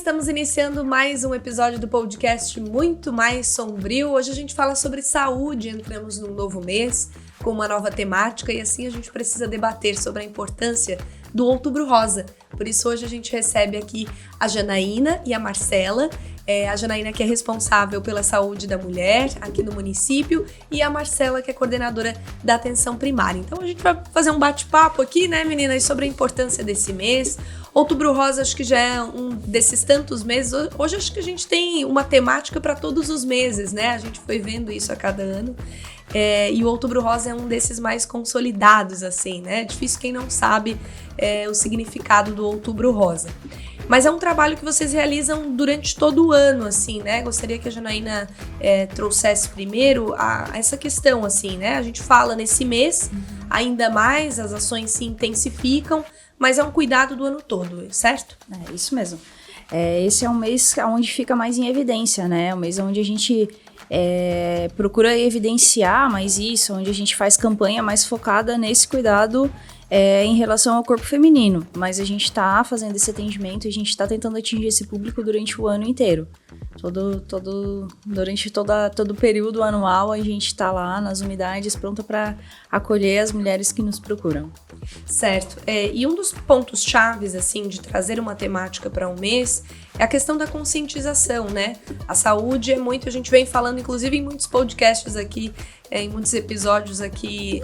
estamos iniciando mais um episódio do podcast Muito Mais Sombrio. Hoje a gente fala sobre saúde, entramos num novo mês com uma nova temática e assim a gente precisa debater sobre a importância do Outubro Rosa. Por isso hoje a gente recebe aqui a Janaína e a Marcela. A Janaína que é responsável pela saúde da mulher aqui no município e a Marcela que é coordenadora da atenção primária. Então a gente vai fazer um bate-papo aqui, né, meninas, sobre a importância desse mês. Outubro Rosa acho que já é um desses tantos meses. Hoje acho que a gente tem uma temática para todos os meses, né? A gente foi vendo isso a cada ano. E o Outubro Rosa é um desses mais consolidados, assim, né? É difícil quem não sabe o significado do Outubro Rosa. Mas é um trabalho que vocês realizam durante todo o ano, assim, né? Gostaria que a Janaína trouxesse primeiro essa questão, assim, né? A gente fala nesse mês, ainda mais, as ações se intensificam, mas é um cuidado do ano todo, certo? É isso mesmo. Esse é um mês onde fica mais em evidência, né? É um mês onde a gente procura evidenciar mais isso, onde a gente faz campanha mais focada nesse cuidado em relação ao corpo feminino. Mas a gente está fazendo esse atendimento e a gente está tentando atingir esse público durante o ano inteiro. Durante todo o período anual, a gente está lá nas unidades pronta para acolher as mulheres que nos procuram. Certo. E um dos pontos chaves, assim, de trazer uma temática para um mês é a questão da conscientização, né? A saúde é muito, a gente vem falando, inclusive em muitos podcasts aqui, em muitos episódios aqui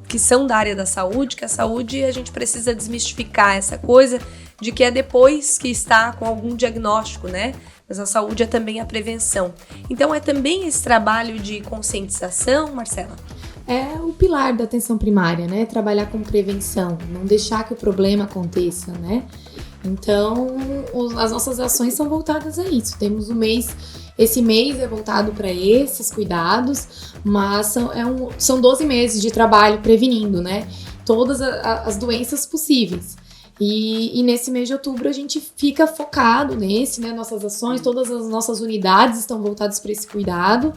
que são da área da saúde, que a saúde a gente precisa desmistificar essa coisa de que é depois que está com algum diagnóstico, né? Mas a saúde é também a prevenção. Então é também esse trabalho de conscientização, Marcela? É o pilar da atenção primária, né? Trabalhar com prevenção, não deixar que o problema aconteça, né? Então, as nossas ações são voltadas a isso. Temos esse mês é voltado para esses cuidados, mas são 12 meses de trabalho prevenindo, né? Todas as doenças possíveis. E nesse mês de outubro a gente fica focado nesse, né? Nossas ações, todas as nossas unidades estão voltadas para esse cuidado.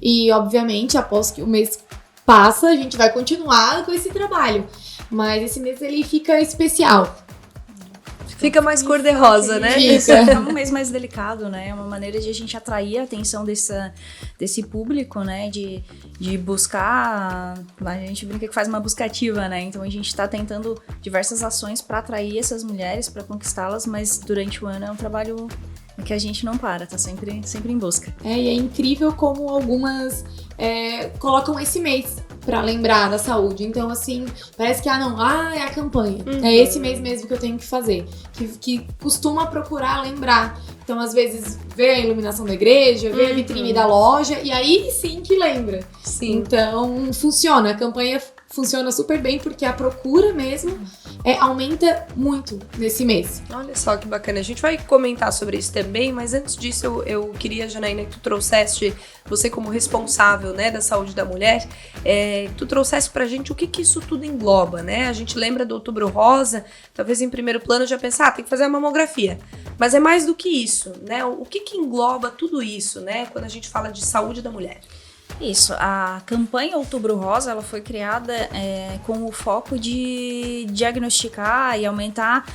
E, obviamente, após que o mês passa, a gente vai continuar com esse trabalho. Mas esse mês ele fica especial. Fica mais cor-de-rosa, né? É um mês mais delicado, né? É uma maneira de a gente atrair a atenção desse público, né? De buscar... A gente brinca que faz uma buscativa, né? Então a gente tá tentando diversas ações para atrair essas mulheres, para conquistá-las, mas durante o ano é um trabalho que a gente não para, tá sempre em busca. E é incrível como algumas colocam esse mês pra lembrar da saúde. Então, assim, parece que, é a campanha. É esse mês mesmo que eu tenho que fazer. Que costuma procurar lembrar. Então, às vezes, vê a iluminação da igreja, vê a vitrine da loja, e aí sim que lembra. Sim. Então, funciona. A campanha funciona super bem, porque a procura mesmo aumenta muito nesse mês. Olha só que bacana. A gente vai comentar sobre isso também, mas antes disso eu queria, Janaína, que tu trouxesse, você como responsável, né, da saúde da mulher, tu trouxesse pra gente o que isso tudo engloba, né? A gente lembra do Outubro Rosa, talvez em primeiro plano já pensar, tem que fazer a mamografia. Mas é mais do que isso, né? O que engloba tudo isso, né, quando a gente fala de saúde da mulher? Isso, a campanha Outubro Rosa ela foi criada com o foco de diagnosticar e aumentar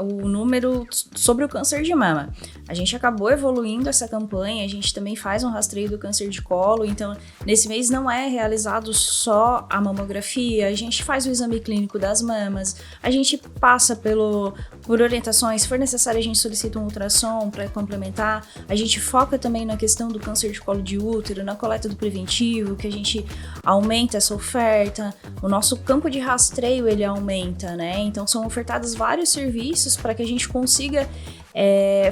o número sobre o câncer de mama. A gente acabou evoluindo essa campanha, a gente também faz um rastreio do câncer de colo, então nesse mês não é realizado só a mamografia, a gente faz o exame clínico das mamas, a gente passa por orientações, se for necessário a gente solicita um ultrassom para complementar, a gente foca também na questão do câncer de colo de útero, na coleta do preventivo, que a gente aumenta essa oferta, o nosso campo de rastreio ele aumenta, né? Então são ofertados vários serviços para que a gente consiga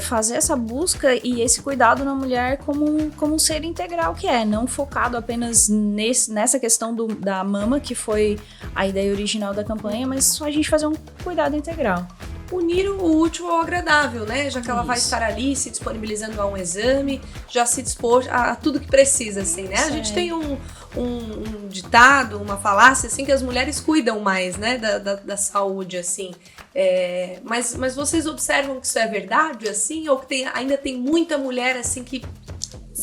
fazer essa busca e esse cuidado na mulher como um ser integral que não focado apenas nessa questão da mama, que foi a ideia original da campanha, mas só a gente fazer um cuidado integral. Unir o útil ao agradável, né? Já que ela vai estar ali se disponibilizando a um exame, já se dispor a tudo que precisa, assim, né? A gente tem um ditado, uma falácia, assim, que as mulheres cuidam mais, né? Da saúde, assim. Mas vocês observam que isso é verdade, assim? Ou que ainda tem muita mulher, assim, que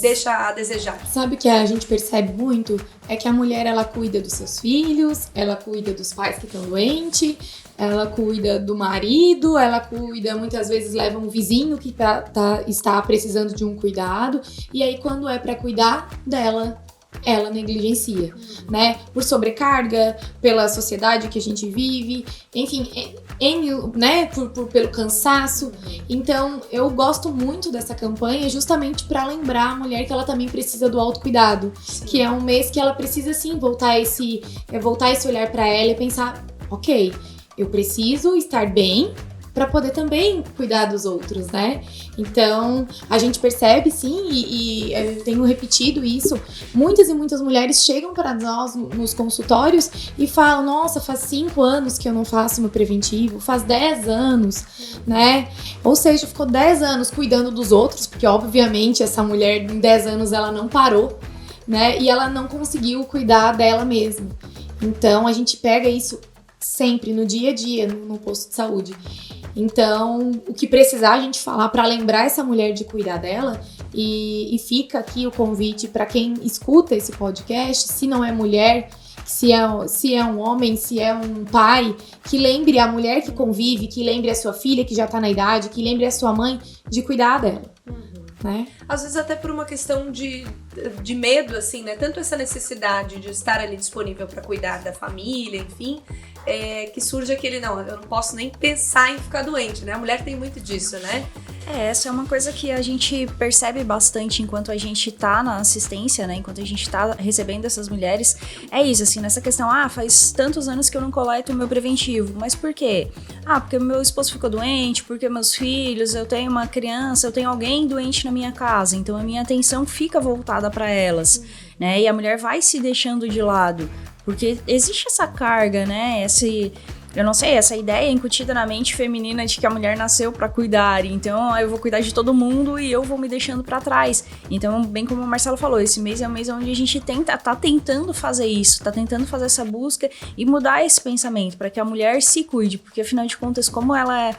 deixa a desejar. Sabe o que a gente percebe muito? É que a mulher, ela cuida dos seus filhos, ela cuida dos pais que estão doentes, ela cuida do marido, ela cuida, muitas vezes leva um vizinho que está precisando de um cuidado, e aí quando é para cuidar dela, ela negligencia, né? Por sobrecarga, pela sociedade que a gente vive, enfim, né? Pelo cansaço. Então, eu gosto muito dessa campanha justamente para lembrar a mulher que ela também precisa do autocuidado, que é um mês que ela precisa, sim, voltar esse olhar para ela e pensar, ok, eu preciso estar bem para poder também cuidar dos outros, né? Então, a gente percebe, sim, e eu tenho repetido isso, muitas e muitas mulheres chegam para nós nos consultórios e falam, nossa, faz 5 anos que eu não faço meu preventivo, faz 10 anos, né? Ou seja, ficou 10 anos cuidando dos outros, porque obviamente essa mulher em 10 anos ela não parou, né? E ela não conseguiu cuidar dela mesma. Então, a gente pega isso sempre, no dia a dia, no posto de saúde. Então, o que precisar a gente falar para lembrar essa mulher de cuidar dela, e fica aqui o convite para quem escuta esse podcast, se não é mulher, se é um homem, se é um pai, que lembre a mulher que convive, que lembre a sua filha que já tá na idade, que lembre a sua mãe de cuidar dela. Né? Às vezes até por uma questão de medo, assim, né? Tanto essa necessidade de estar ali disponível para cuidar da família, enfim, que surge aquele, não, eu não posso nem pensar em ficar doente, né? A mulher tem muito disso, né? Essa é uma coisa que a gente percebe bastante enquanto a gente tá na assistência, né? Enquanto a gente tá recebendo essas mulheres. É isso, assim, nessa questão, faz tantos anos que eu não coleto o meu preventivo. Mas por quê? Porque meu esposo ficou doente, porque meus filhos, eu tenho uma criança, eu tenho alguém doente na minha casa. Então a minha atenção fica voltada para elas, né? E a mulher vai se deixando de lado. Porque existe essa carga, né? Eu não sei, essa ideia incutida na mente feminina de que a mulher nasceu pra cuidar, então eu vou cuidar de todo mundo e eu vou me deixando pra trás. Então, bem como o Marcelo falou, esse mês é um mês onde a gente tá tentando fazer isso, tá tentando fazer essa busca e mudar esse pensamento para que a mulher se cuide, porque afinal de contas, como ela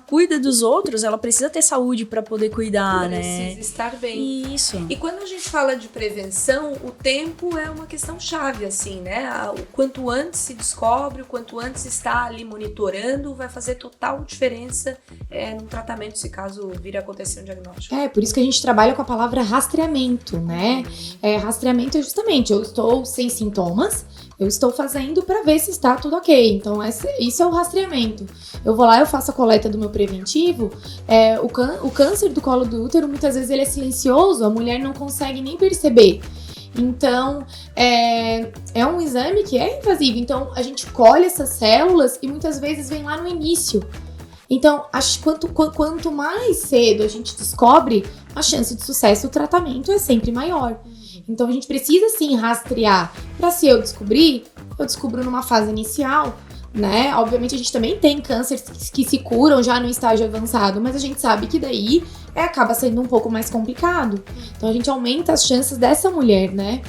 cuida dos outros, ela precisa ter saúde para poder cuidar, né? Precisa estar bem. Isso. E quando a gente fala de prevenção, o tempo é uma questão chave, assim, né? O quanto antes se descobre, o quanto antes está ali monitorando, vai fazer total diferença no tratamento, se caso vir a acontecer um diagnóstico. Por isso que a gente trabalha com a palavra rastreamento, né? Rastreamento é justamente, eu estou sem sintomas, eu estou fazendo para ver se está tudo ok. Então, isso é o rastreamento. Eu vou lá, eu faço a coleta do meu preventivo. O câncer do colo do útero, muitas vezes, ele é silencioso, a mulher não consegue nem perceber. Então, é um exame que é invasivo. Então, a gente colhe essas células e muitas vezes vem lá no início. Então, quanto mais cedo a gente descobre, a chance de sucesso do tratamento é sempre maior. Então, a gente precisa, sim, rastrear. Para se eu descobrir, eu descubro numa fase inicial, né? Obviamente, a gente também tem cânceres que se curam já no estágio avançado, mas a gente sabe que daí acaba sendo um pouco mais complicado. Então, a gente aumenta as chances dessa mulher, né?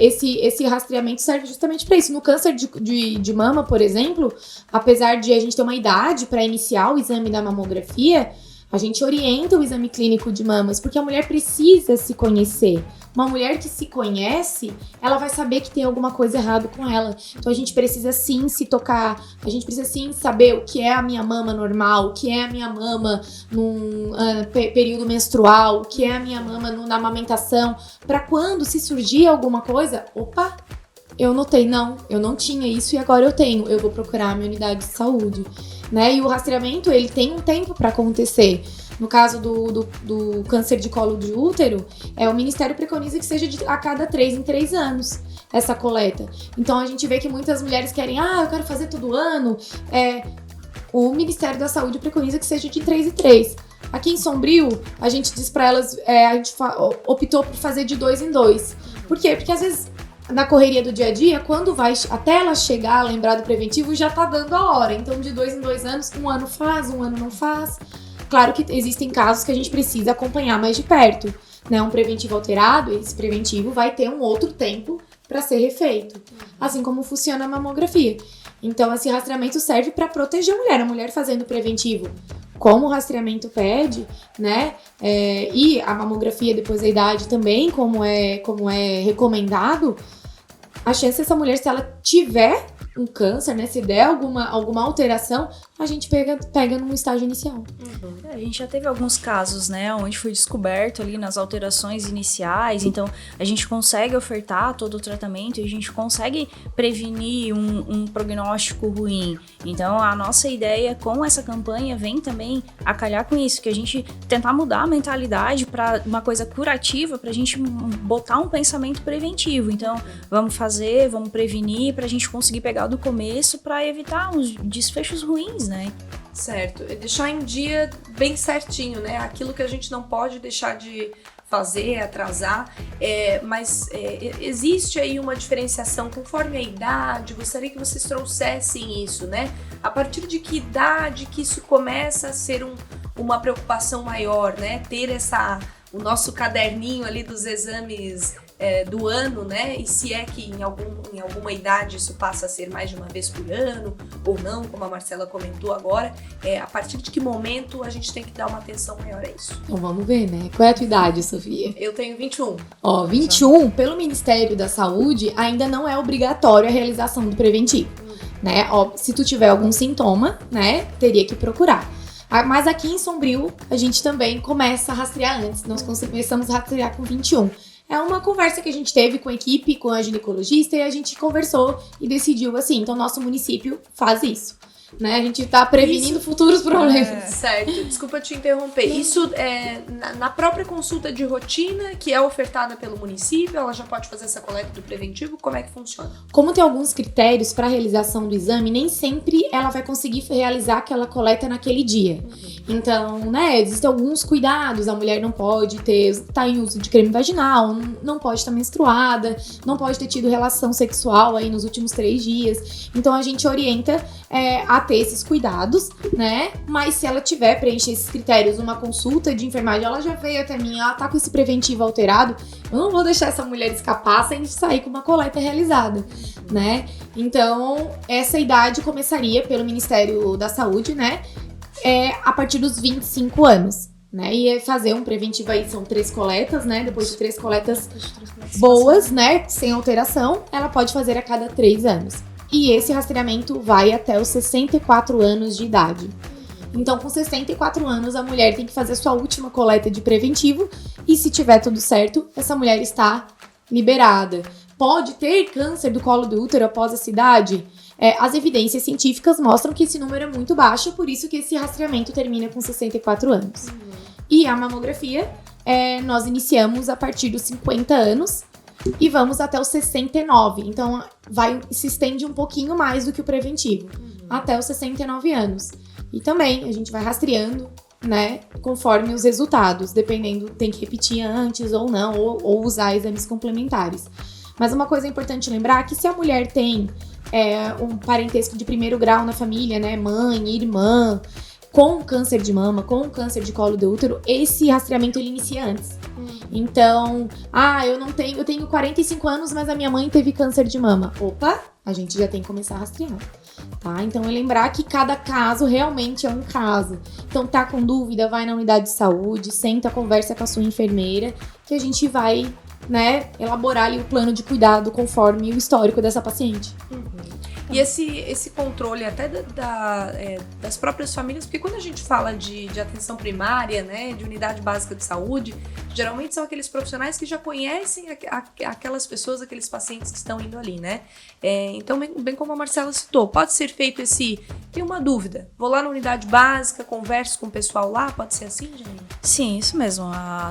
Esse rastreamento serve justamente para isso. No câncer de mama, por exemplo, apesar de a gente ter uma idade para iniciar o exame da mamografia, a gente orienta o exame clínico de mamas, porque a mulher precisa se conhecer. Uma mulher que se conhece, ela vai saber que tem alguma coisa errada com ela. Então a gente precisa sim se tocar, a gente precisa sim saber o que é a minha mama normal, o que é a minha mama num período menstrual, o que é a minha mama na amamentação, para quando se surgir alguma coisa, opa, eu notei, não, eu não tinha isso e agora eu tenho, eu vou procurar a minha unidade de saúde, né? E o rastreamento, ele tem um tempo para acontecer. No caso do câncer de colo de útero, o Ministério preconiza que seja a cada 3 em 3 anos essa coleta. Então a gente vê que muitas mulheres querem, eu quero fazer todo ano. O Ministério da Saúde preconiza que seja de 3 em 3. Aqui em Sombrio, a gente diz para elas, a gente optou por fazer de 2 em 2. Por quê? Porque às vezes na correria do dia a dia, quando vai até ela chegar a lembrar do preventivo, já tá dando a hora. Então de 2 em 2 anos, um ano faz, um ano não faz. Claro que existem casos que a gente precisa acompanhar mais de perto, né? Um preventivo alterado, esse preventivo vai ter um outro tempo para ser refeito, assim como funciona a mamografia. Então, esse rastreamento serve para proteger a mulher fazendo preventivo como o rastreamento pede, né? E a mamografia depois da idade também, como é recomendado, a chance dessa mulher, se ela tiver um câncer, né? Se der alguma alteração, a gente pega num estágio inicial. A gente já teve alguns casos, né? Onde foi descoberto ali nas alterações iniciais. Então, a gente consegue ofertar todo o tratamento e a gente consegue prevenir um prognóstico ruim. Então, a nossa ideia com essa campanha vem também a calhar com isso. Que a gente tentar mudar a mentalidade para uma coisa curativa, para a gente botar um pensamento preventivo. Então, vamos prevenir para a gente conseguir pegar do começo para evitar os desfechos ruins, né? Certo. E deixar em dia bem certinho, né? Aquilo que a gente não pode deixar de fazer, atrasar, mas existe aí uma diferenciação conforme a idade. Gostaria que vocês trouxessem isso, né? A partir de que idade que isso começa a ser uma preocupação maior, né? Ter o nosso caderninho ali dos exames do ano, né? E se é que em alguma idade isso passa a ser mais de uma vez por ano ou não, como a Marcela comentou agora, a partir de que momento a gente tem que dar uma atenção maior a isso? Então vamos ver, né? Qual é a tua idade, Sofia? Eu tenho 21. 21, pelo Ministério da Saúde, ainda não é obrigatório a realização do preventivo, né? Se tu tiver algum sintoma, né, teria que procurar. Mas aqui em Sombrio, a gente também começa a rastrear antes. Nós começamos a rastrear com 21. É uma conversa que a gente teve com a equipe, com a ginecologista, e a gente conversou e decidiu assim, então nosso município faz isso, né? A gente tá prevenindo futuros problemas. Certo, desculpa te interromper. Isso na própria consulta de rotina, que é ofertada pelo município, ela já pode fazer essa coleta do preventivo? Como é que funciona? Como tem alguns critérios para a realização do exame, nem sempre ela vai conseguir realizar aquela coleta naquele dia. Então, né, existem alguns cuidados. A mulher não pode estar em uso de creme vaginal, não pode estar menstruada, não pode ter tido relação sexual aí nos últimos 3 dias. Então, a gente orienta a ter esses cuidados, né? Mas se ela tiver preencher esses critérios, uma consulta de enfermagem, ela já veio até mim, ela tá com esse preventivo alterado, eu não vou deixar essa mulher escapar sem sair com uma coleta realizada, né? Então, essa idade começaria pelo Ministério da Saúde, né? A partir dos 25 anos, né? E fazer um preventivo aí, são 3 coletas, né? Depois de 3 coletas boas, né? Sem alteração, ela pode fazer a cada 3 anos. E esse rastreamento vai até os 64 anos de idade. Então, com 64 anos, a mulher tem que fazer a sua última coleta de preventivo e, se tiver tudo certo, essa mulher está liberada. Pode ter câncer do colo do útero após essa idade? As evidências científicas mostram que esse número é muito baixo, por isso que esse rastreamento termina com 64 anos. E a mamografia, nós iniciamos a partir dos 50 anos e vamos até os 69. Então, se estende um pouquinho mais do que o preventivo, até os 69 anos. E também a gente vai rastreando, né, conforme os resultados, dependendo, tem que repetir antes ou não, ou usar exames complementares. Mas uma coisa importante lembrar é que se a mulher tem um parentesco de primeiro grau na família, né, mãe, irmã, com câncer de mama, com câncer de colo do útero, esse rastreamento ele inicia antes. Então, eu tenho 45 anos, mas a minha mãe teve câncer de mama. Opa, a gente já tem que começar a rastrear, tá? Então, é lembrar que cada caso realmente é um caso. Então, tá com dúvida, vai na unidade de saúde, senta, conversa com a sua enfermeira, que a gente vai, né, elaborar ali o plano de cuidado conforme o histórico dessa paciente. E esse controle até das próprias famílias, porque quando a gente fala de atenção primária, né, de unidade básica de saúde, geralmente são aqueles profissionais que já conhecem aquelas pessoas, aqueles pacientes que estão indo ali, né? Então, bem como a Marcela citou, pode ser feito tenho uma dúvida, vou lá na unidade básica, converso com o pessoal lá, pode ser assim, Janine? Sim, isso mesmo.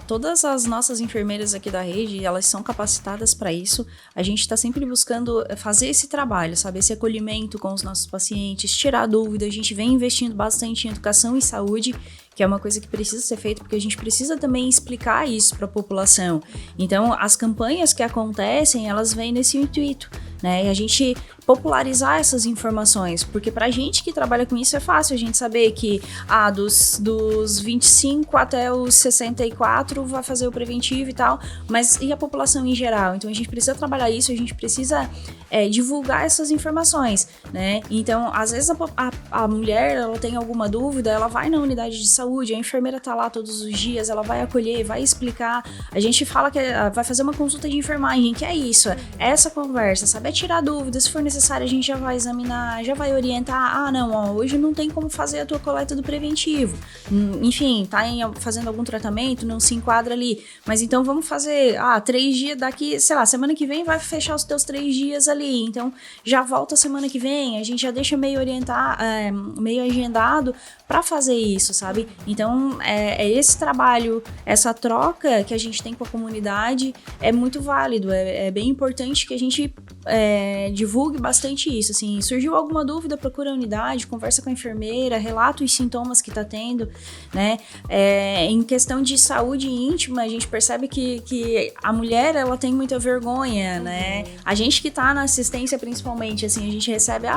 Todas as nossas enfermeiras aqui da rede, elas são capacitadas para isso. A gente está sempre buscando fazer esse trabalho, sabe? Esse acolhimento com os nossos pacientes, tirar dúvida. A gente vem investindo bastante em educação e saúde, que é uma coisa que precisa ser feita, porque a gente precisa também explicar isso para a população. Então, as campanhas que acontecem, elas vêm nesse intuito, né? E a gente popularizar essas informações, porque pra gente que trabalha com isso é fácil a gente saber que dos 25 até os 64 vai fazer o preventivo e tal, mas e a população em geral? Então a gente precisa trabalhar isso, a gente precisa divulgar essas informações, né? Então, às vezes a mulher, ela tem alguma dúvida, ela vai na unidade de saúde, a enfermeira tá lá todos os dias, ela vai acolher, vai explicar, a gente fala que vai fazer uma consulta de enfermagem, que é isso, essa conversa, sabe? É tirar dúvidas, se for necessário a gente já vai examinar, já vai orientar, hoje não tem como fazer a tua coleta do preventivo, enfim, tá fazendo algum tratamento, não se enquadra ali, mas então vamos fazer, 3 dias daqui, sei lá, semana que vem vai fechar os teus 3 dias ali, então já volta semana que vem, a gente já deixa meio meio agendado para fazer isso, sabe? Então, esse trabalho, essa troca que a gente tem com a comunidade é muito válido, é bem importante que a gente divulgue bastante isso, assim, surgiu alguma dúvida, procura a unidade, conversa com a enfermeira, relata os sintomas que tá tendo, né? Em questão de saúde íntima, a gente percebe que a mulher, ela tem muita vergonha, né? A gente que tá na assistência, principalmente, assim, a gente recebe,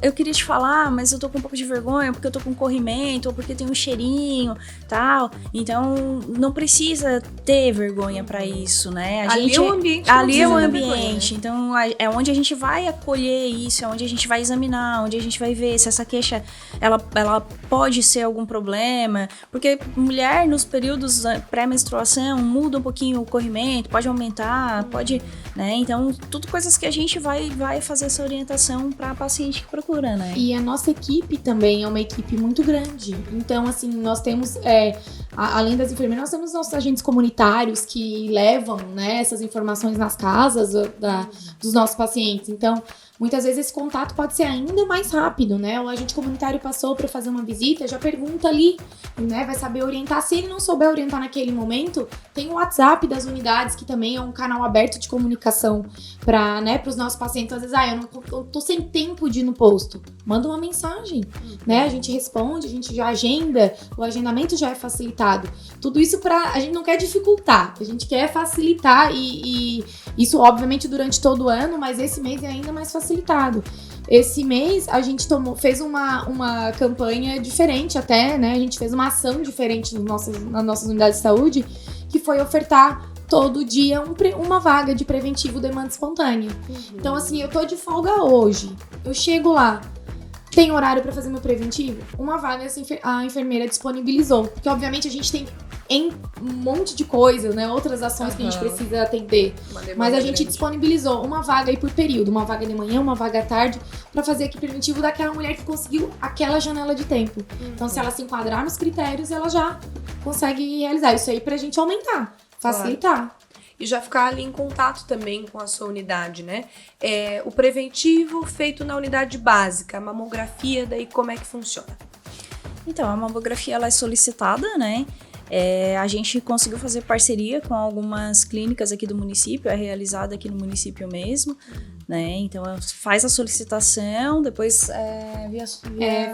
eu queria te falar, mas eu tô com um pouco de vergonha, porque eu tô com corrimento, ou porque tem um cheirinho, tal, então não precisa ter vergonha pra isso, né? Ali é o ambiente. Ali é o ambiente, então é onde a gente vai acolher isso, é onde a gente vai examinar, onde a gente vai ver se essa queixa, ela pode ser algum problema, porque mulher nos períodos pré-menstruação muda um pouquinho o corrimento, pode aumentar, pode, né? Então, tudo coisas que a gente vai fazer essa orientação para paciente que procura, né? E a nossa equipe também é uma equipe muito grande. Então, assim, nós temos, além das enfermeiras, nós temos nossos agentes comunitários que levam, né, essas informações nas casas dos nossos pacientes. Então, muitas vezes esse contato pode ser ainda mais rápido, né? O agente comunitário passou para fazer uma visita, já pergunta ali, né? Vai saber orientar. Se ele não souber orientar naquele momento, tem o WhatsApp das unidades, que também é um canal aberto de comunicação para, né, os nossos pacientes. Às vezes, eu tô sem tempo de ir no posto. Manda uma mensagem, né? A gente responde, a gente já agenda, o agendamento já é facilitado. Tudo isso a gente não quer dificultar, a gente quer facilitar e isso, obviamente, durante todo o ano, mas esse mês é ainda mais facilitado. Esse mês a gente fez uma campanha diferente até, né? A gente fez uma ação diferente nas nossas unidades de saúde, que foi ofertar todo dia uma vaga de preventivo demanda espontânea. Então, assim, eu tô de folga hoje, eu chego lá, tem horário pra fazer meu preventivo? Uma vaga a enfermeira disponibilizou, porque obviamente a gente tem um monte de coisa, né? Outras ações que a gente precisa atender. Mas a gente disponibilizou uma vaga aí por período, uma vaga de manhã, uma vaga à tarde, pra fazer aqui preventivo daquela mulher que conseguiu aquela janela de tempo. Então, se ela se enquadrar nos critérios, ela já consegue realizar isso aí pra gente aumentar, facilitar. Claro. E já ficar ali em contato também com a sua unidade, né? O preventivo feito na unidade básica, a mamografia, daí como é que funciona? Então, a mamografia, ela é solicitada, né? A gente conseguiu fazer parceria com algumas clínicas aqui do município, é realizada aqui no município mesmo, né? Então, faz a solicitação, depois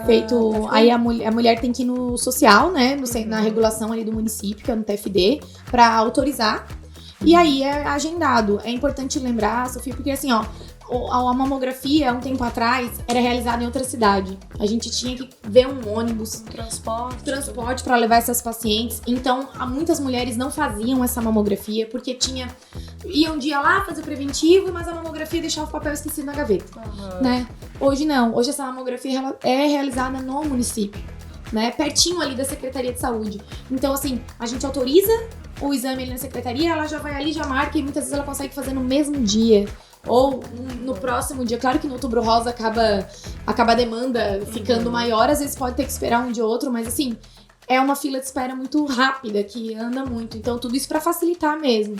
feito. Aí a mulher tem que ir no social, né? Na regulação ali do município, que é no TFD, para autorizar. E aí é agendado. É importante lembrar, Sofia, porque assim, a mamografia, um tempo atrás, era realizada em outra cidade. A gente tinha que ver um ônibus, transporte para levar essas pacientes. Então, muitas mulheres não faziam essa mamografia, porque iam um dia lá fazer o preventivo, mas a mamografia deixava o papel esquecido na gaveta, né? Hoje não. Hoje essa mamografia ela é realizada no município, né? Pertinho ali da Secretaria de Saúde. Então, assim, a gente autoriza o exame ali na secretaria, ela já vai ali, já marca, e muitas vezes ela consegue fazer no mesmo dia. Ou no próximo dia. Claro que no Outubro Rosa acaba a demanda ficando maior, às vezes pode ter que esperar um dia ou outro, mas assim, é uma fila de espera muito rápida, que anda muito. Então, tudo isso para facilitar mesmo.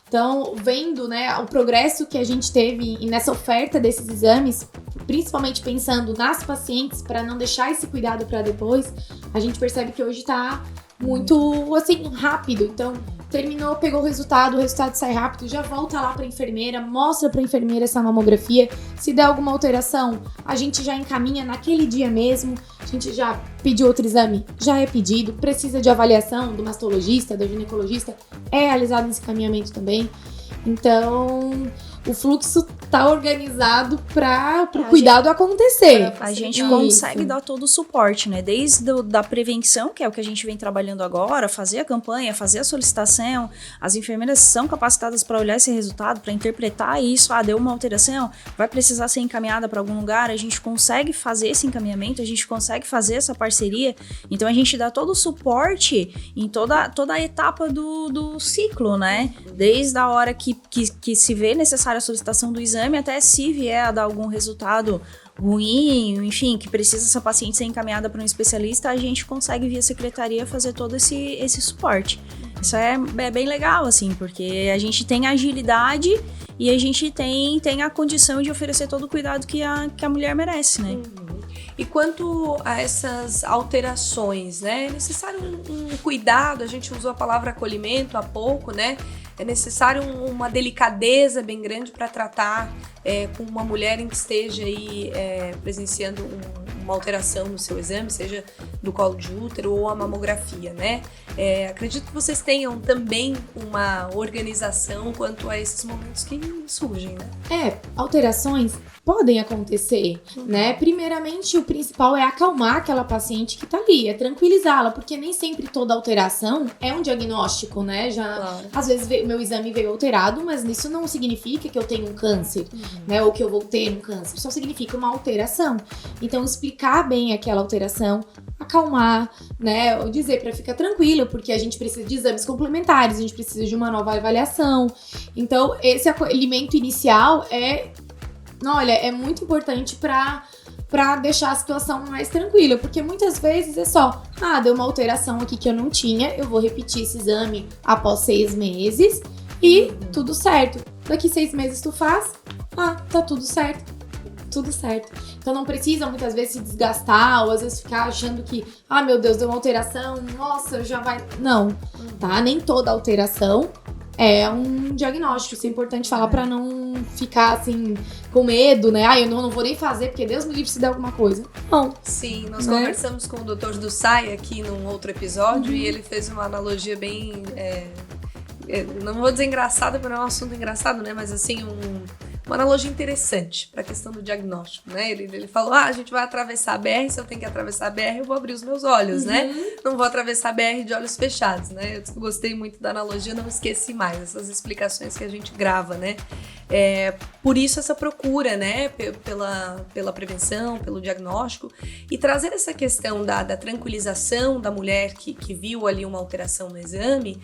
Então, vendo, né, o progresso que a gente teve nessa oferta desses exames, principalmente pensando nas pacientes, para não deixar esse cuidado para depois, a gente percebe que hoje tá muito, assim, rápido. Então, terminou, pegou o resultado sai rápido, já volta lá pra enfermeira, mostra pra enfermeira essa mamografia. Se der alguma alteração, a gente já encaminha naquele dia mesmo. A gente já pediu outro exame, já é pedido. Precisa de avaliação do mastologista, do ginecologista, é realizado esse encaminhamento também. Então, o fluxo tá organizado para o cuidado acontecer. A gente consegue dar todo o suporte, né? Desde da prevenção, que é o que a gente vem trabalhando agora, fazer a campanha, fazer a solicitação. As enfermeiras são capacitadas para olhar esse resultado, para interpretar isso. Deu uma alteração, vai precisar ser encaminhada para algum lugar. A gente consegue fazer esse encaminhamento, a gente consegue fazer essa parceria. Então a gente dá todo o suporte em toda a etapa do ciclo, né? Desde a hora que se vê necessária a solicitação do exame, até se vier a dar algum resultado ruim, enfim, que precisa essa paciente ser encaminhada para um especialista, a gente consegue via secretaria fazer todo esse suporte. Isso é bem legal, assim, porque a gente tem agilidade e a gente tem a condição de oferecer todo o cuidado que a mulher merece, né? E quanto a essas alterações, né? É necessário um cuidado, a gente usou a palavra acolhimento há pouco, né? É necessário uma delicadeza bem grande para tratar com uma mulher em que esteja aí presenciando uma alteração no seu exame, seja do colo de útero ou a mamografia, né? Acredito que vocês tenham também uma organização quanto a esses momentos que surgem, né? Alterações podem acontecer, né? Primeiramente, o principal é acalmar aquela paciente que tá ali, é tranquilizá-la, porque nem sempre toda alteração é um diagnóstico, né? Claro. Às vezes meu exame veio alterado, mas isso não significa que eu tenho um câncer, né? Ou que eu vou ter um câncer, só significa uma alteração. Então, explicar bem aquela alteração, acalmar, né? Ou dizer para ficar tranquilo, porque a gente precisa de exames complementares, a gente precisa de uma nova avaliação. Então, esse acolhimento inicial é muito importante para deixar a situação mais tranquila, porque muitas vezes é só, deu uma alteração aqui que eu não tinha, eu vou repetir esse exame após 6 meses e tudo certo. Daqui 6 meses tu faz, tá tudo certo. Tudo certo. Então não precisa muitas vezes se desgastar ou às vezes ficar achando que, meu Deus, deu uma alteração, nossa, já vai... Não, tá? Nem toda alteração é um diagnóstico. Isso é importante falar para não ficar assim com medo, né? Eu não vou nem fazer porque Deus me livre se der alguma coisa. Não. Sim, nós conversamos com o Dr. Dussai aqui num outro episódio e ele fez uma analogia bem... não vou dizer engraçada, porque não é um assunto engraçado, né? Mas assim, uma analogia interessante para a questão do diagnóstico, né? Ele falou, a gente vai atravessar a BR, se eu tenho que atravessar a BR, eu vou abrir os meus olhos, né? Não vou atravessar a BR de olhos fechados, né? Eu gostei muito da analogia, não esqueci mais essas explicações que a gente grava, né? Por isso essa procura, né? Pela prevenção, pelo diagnóstico e trazer essa questão da tranquilização da mulher que viu ali uma alteração no exame,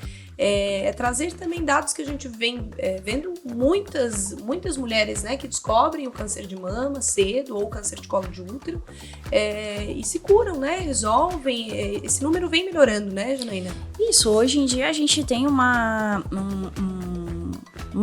trazer também dados que a gente vem vendo muitas mulheres, né, que descobrem o câncer de mama cedo ou o câncer de colo de útero e se curam, né, resolvem. Esse número vem melhorando, né, Janaína? Isso, hoje em dia a gente tem uma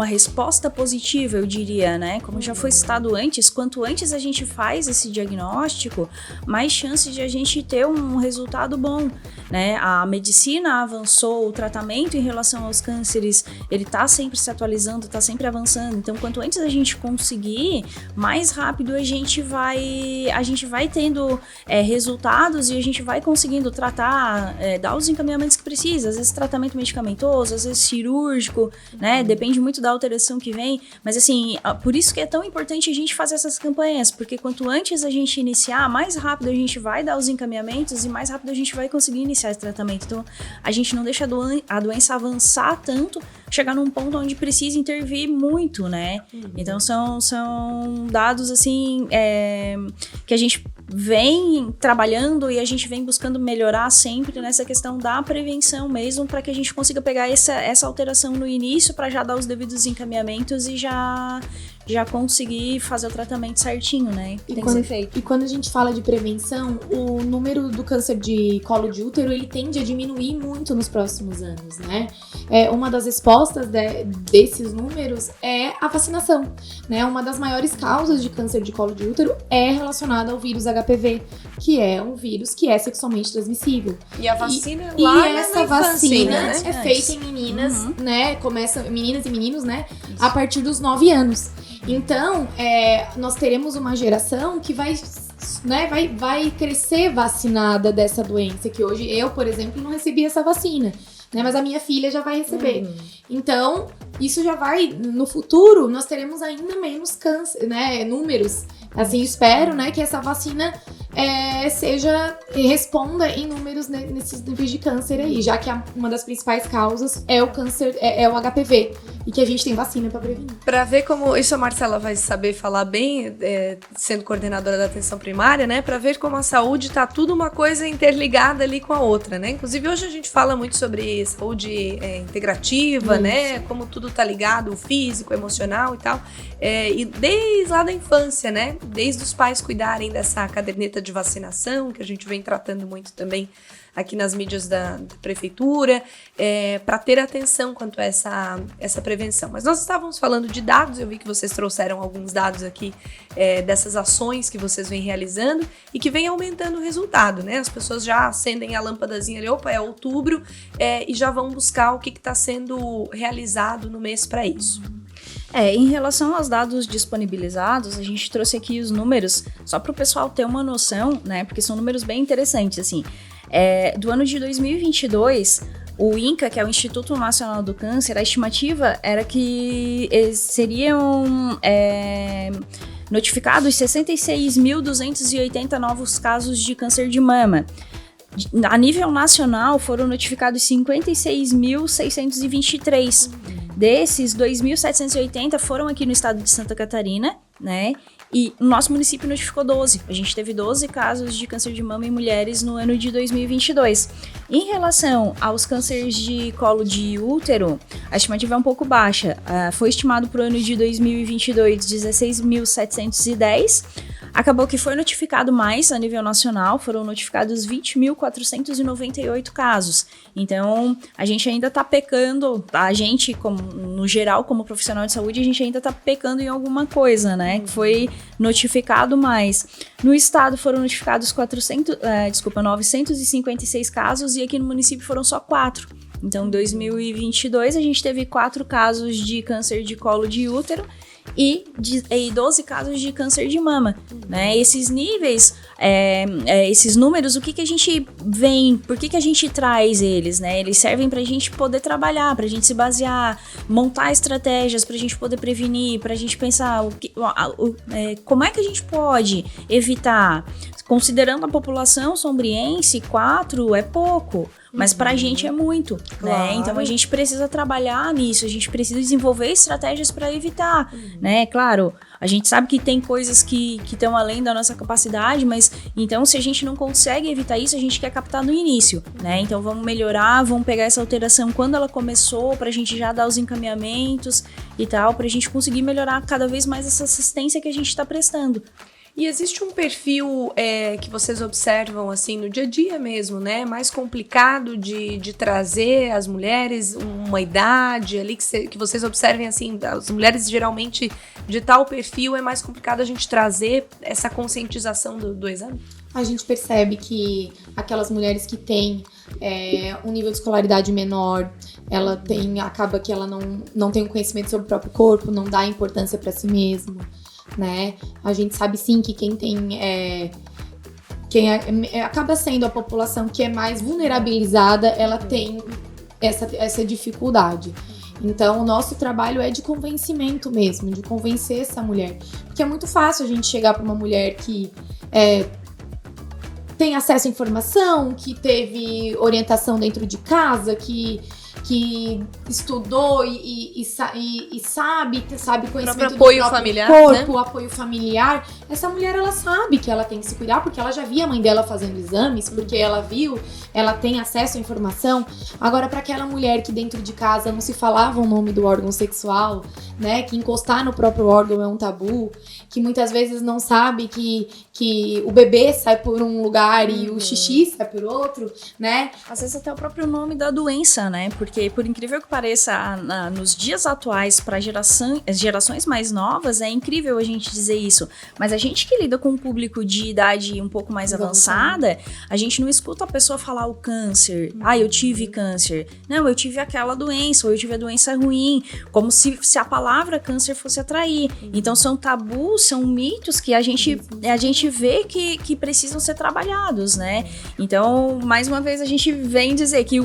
resposta positiva, eu diria, né? Como já foi citado antes, quanto antes a gente faz esse diagnóstico, mais chance de a gente ter um resultado bom, né? A medicina avançou, o tratamento em relação aos cânceres, ele tá sempre se atualizando, tá sempre avançando. Então, quanto antes a gente conseguir, mais rápido a gente vai tendo resultados e a gente vai conseguindo tratar, dar os encaminhamentos que precisa. Às vezes tratamento medicamentoso, às vezes cirúrgico, né? Depende muito da alteração que vem, mas assim, por isso que é tão importante a gente fazer essas campanhas, porque quanto antes a gente iniciar, mais rápido a gente vai dar os encaminhamentos e mais rápido a gente vai conseguir iniciar esse tratamento. Então, a gente não deixa a doença avançar tanto, chegar num ponto onde precisa intervir muito, né? Então, são dados, assim, que a gente vem trabalhando e a gente vem buscando melhorar sempre nessa questão da prevenção mesmo, para que a gente consiga pegar essa alteração no início para já dar os devidos encaminhamentos e já conseguir fazer o tratamento certinho, né? Tem que ser feito. E quando a gente fala de prevenção, o número do câncer de colo de útero, ele tende a diminuir muito nos próximos anos, né? Uma das respostas desses números é a vacinação, né? Uma das maiores causas de câncer de colo de útero é relacionada ao vírus HPV, que é um vírus que é sexualmente transmissível. E a vacina essa vacina é feita em meninas, né? Começa meninas e meninos, né? Isso. A partir dos 9 anos. Então, nós teremos uma geração que vai crescer vacinada dessa doença, que hoje eu, por exemplo, não recebi essa vacina, né? Mas a minha filha já vai receber. Então, isso já vai, no futuro, nós teremos ainda menos câncer, né, números. Assim, espero, né, que essa vacina responda em números nesses níveis de câncer aí, já que uma das principais causas é o câncer, é o HPV, e que a gente tem vacina para prevenir. Para ver como, isso a Marcela vai saber falar bem, sendo coordenadora da atenção primária, né, para ver como a saúde tá tudo uma coisa interligada ali com a outra, né, inclusive hoje a gente fala muito sobre saúde integrativa, né, como tudo tá ligado, o físico, o emocional e tal, e desde lá da infância, né, desde os pais cuidarem dessa caderneta de vacinação, que a gente vem tratando muito também aqui nas mídias da prefeitura, para ter atenção quanto a essa prevenção. Mas nós estávamos falando de dados, eu vi que vocês trouxeram alguns dados aqui dessas ações que vocês vêm realizando e que vem aumentando o resultado, né? As pessoas já acendem a lâmpadazinha ali, opa, é outubro, e já vão buscar o que está sendo realizado no mês para isso. Em relação aos dados disponibilizados, a gente trouxe aqui os números, só para o pessoal ter uma noção, né? Porque são números bem interessantes, assim. Do ano de 2022, o INCA, que é o Instituto Nacional do Câncer, a estimativa era que seriam notificados 66.280 novos casos de câncer de mama. A nível nacional, foram notificados 56.623. Desses, 2.780 foram aqui no estado de Santa Catarina, né? E o nosso município notificou 12. A gente teve 12 casos de câncer de mama em mulheres no ano de 2022. Em relação aos cânceres de colo de útero, a estimativa é um pouco baixa. Foi estimado para o ano de 2022 16.710. Acabou que foi notificado mais a nível nacional, foram notificados 20.498 casos. Então, a gente ainda está pecando, a gente, no geral, como profissional de saúde, a gente ainda está pecando em alguma coisa, né? Que foi notificado mais. No estado foram notificados 956 casos e aqui no município foram só 4. Então, em 2022, a gente teve 4 casos de câncer de colo de útero e 12 casos de câncer de mama, né? Esses níveis, esses números, o que a gente vem, por que a gente traz eles, né? Eles servem pra gente poder trabalhar, pra gente se basear, montar estratégias pra gente poder prevenir, pra gente pensar como é que a gente pode evitar. Considerando a população sombriense, 4 é pouco. Mas pra gente é muito, claro, né? Então a gente precisa trabalhar nisso, a gente precisa desenvolver estratégias para evitar, né? Claro, a gente sabe que tem coisas que estão além da nossa capacidade, mas então se a gente não consegue evitar isso, a gente quer captar no início, né? Então vamos melhorar, vamos pegar essa alteração quando ela começou, pra gente já dar os encaminhamentos e tal, pra gente conseguir melhorar cada vez mais essa assistência que a gente tá prestando. E existe um perfil que vocês observam assim no dia a dia mesmo, né? Mais complicado de trazer as mulheres, uma idade ali que vocês observem assim, as mulheres geralmente de tal perfil é mais complicado a gente trazer essa conscientização do exame? A gente percebe que aquelas mulheres que têm um nível de escolaridade menor, acaba que ela não tem um conhecimento sobre o próprio corpo, não dá importância para si mesma, né? A gente sabe sim que quem acaba sendo a população que é mais vulnerabilizada, ela tem essa dificuldade. Então, o nosso trabalho é de convencimento mesmo, de convencer essa mulher. Porque é muito fácil a gente chegar para uma mulher que tem acesso à informação, que teve orientação dentro de casa, que estudou e sabe conhecimento do apoio próprio familiar, corpo, né? Apoio familiar. Essa mulher, ela sabe que ela tem que se cuidar, porque ela já via a mãe dela fazendo exames, porque ela viu, ela tem acesso à informação. Agora, para aquela mulher que dentro de casa não se falava o nome do órgão sexual, né, que encostar no próprio órgão é um tabu, que muitas vezes não sabe que o bebê sai por um lugar e o xixi sai por outro, né? Às vezes até o próprio nome da doença, né? Porque, por incrível que pareça, nos dias atuais, para gerações mais novas, é incrível a gente dizer isso. Mas a gente que lida com um público de idade um pouco mais avançada, a gente não escuta a pessoa falar o câncer. Eu tive câncer. Não, eu tive aquela doença, ou eu tive a doença ruim. Como se a palavra câncer fosse atrair. Então, são tabus são mitos que a gente vê que precisam ser trabalhados, né? Então, mais uma vez, a gente vem dizer que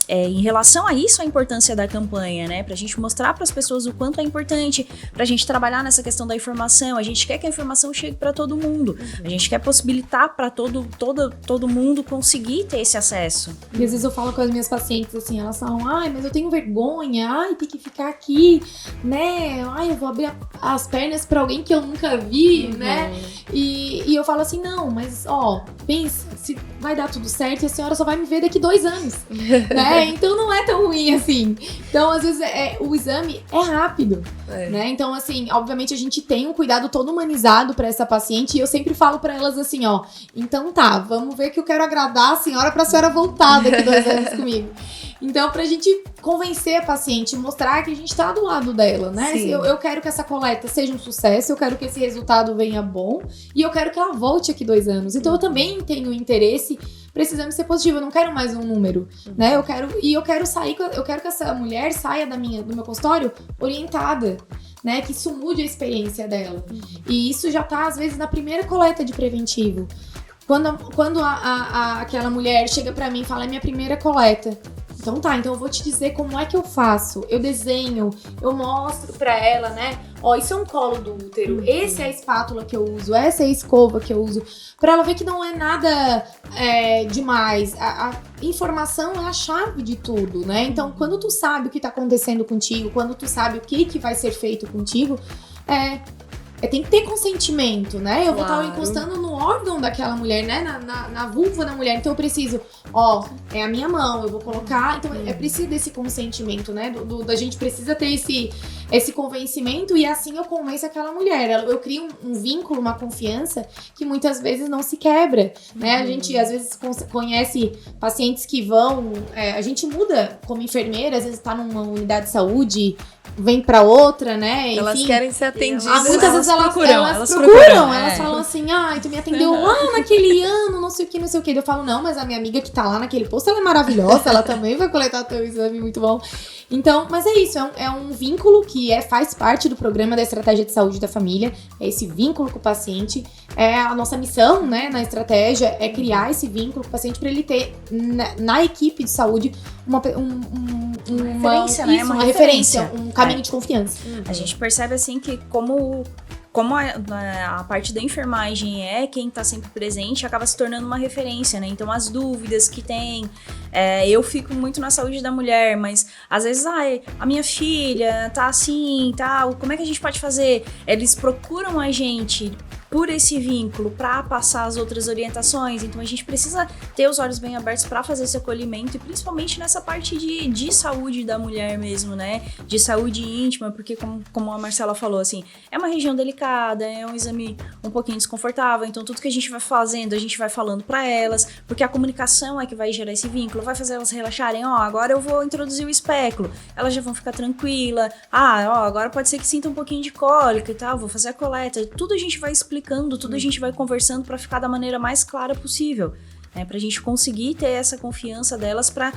em relação a isso, a importância da campanha, né? Pra gente mostrar para as pessoas o quanto é importante, pra gente trabalhar nessa questão da informação. A gente quer que a informação chegue para todo mundo. A gente quer possibilitar para todo mundo conseguir ter esse acesso. E às vezes eu falo com as minhas pacientes assim, elas falam, ai, mas eu tenho vergonha, ai, tem que ficar aqui, né? Ai, eu vou abrir as pernas pra alguém que eu nunca vi, né? E eu falo assim, não, mas ó, pensa, se vai dar tudo certo e a senhora só vai me ver daqui 2 anos, né? Então não é tão ruim assim. Então, às vezes, o exame é rápido, né? Então, assim, obviamente a gente tem um cuidado todo humanizado pra essa paciente e eu sempre falo pra elas assim, ó, então tá, vamos ver que eu quero agradar a senhora pra senhora voltar daqui 2 anos comigo. Então, pra gente convencer a paciente, mostrar que a gente tá do lado dela, né? Eu quero que essa coleta seja um sucesso, eu quero que esse resultado venha bom e eu quero que ela volte aqui 2 anos. Então, eu também tenho interesse pra esse exame ser positivo, eu não quero mais um número, né? Eu quero que essa mulher saia do meu consultório orientada, né? Que isso mude a experiência dela. E isso já tá, às vezes, na primeira coleta de preventivo. Quando aquela mulher chega pra mim e fala, é minha primeira coleta. Então tá, então eu vou te dizer como é que eu faço. Eu desenho, eu mostro pra ela, né? Ó, isso é um colo do útero, esse é a espátula que eu uso, essa é a escova que eu uso. Pra ela ver que não é nada demais. A informação é a chave de tudo, né? Então, quando tu sabe o que tá acontecendo contigo, quando tu sabe o que vai ser feito contigo, tem que ter consentimento, né? Eu vou estar encostando no órgão daquela mulher, né? Na vulva da mulher. Então eu preciso, é a minha mão, eu vou colocar. Então é preciso desse consentimento, né? Da gente precisa ter esse convencimento e assim eu convenço aquela mulher. Eu crio um vínculo, uma confiança que muitas vezes não se quebra, né? A gente às vezes conhece pacientes que vão... a gente muda como enfermeira, às vezes tá numa unidade de saúde, vem pra outra, né? Enfim, elas querem ser atendidas. Muitas vezes elas procuram. Elas falam assim, ai, tu me atendeu lá naquele ano, não sei o que. Eu falo, não, mas a minha amiga que tá lá naquele posto, ela é maravilhosa, ela também vai coletar teu exame, muito bom. Então, mas é isso, é um vínculo que faz parte do programa da Estratégia de Saúde da Família, é esse vínculo com o paciente, a nossa missão, né, na estratégia, é criar esse vínculo com o paciente para ele ter, na equipe de saúde, uma referência, né? Uma referência, um caminho de confiança. A gente percebe, assim, que como a parte da enfermagem quem tá sempre presente, acaba se tornando uma referência, né? Então, as dúvidas que tem... eu fico muito na saúde da mulher, mas às vezes, a minha filha tá assim, tal, como é que a gente pode fazer? Eles procuram a gente por esse vínculo, para passar as outras orientações. Então, a gente precisa ter os olhos bem abertos para fazer esse acolhimento, e principalmente nessa parte de saúde da mulher mesmo, né? De saúde íntima, porque como a Marcela falou, assim, é uma região delicada, é um exame um pouquinho desconfortável, então tudo que a gente vai fazendo, a gente vai falando para elas, porque a comunicação é que vai gerar esse vínculo, vai fazer elas relaxarem, agora eu vou introduzir o espéculo, elas já vão ficar tranquilas, agora pode ser que sinta um pouquinho de cólica e tal, vou fazer a coleta, tudo a gente vai explicando, tudo a gente vai conversando para ficar da maneira mais clara possível, né? Pra gente conseguir ter essa confiança delas para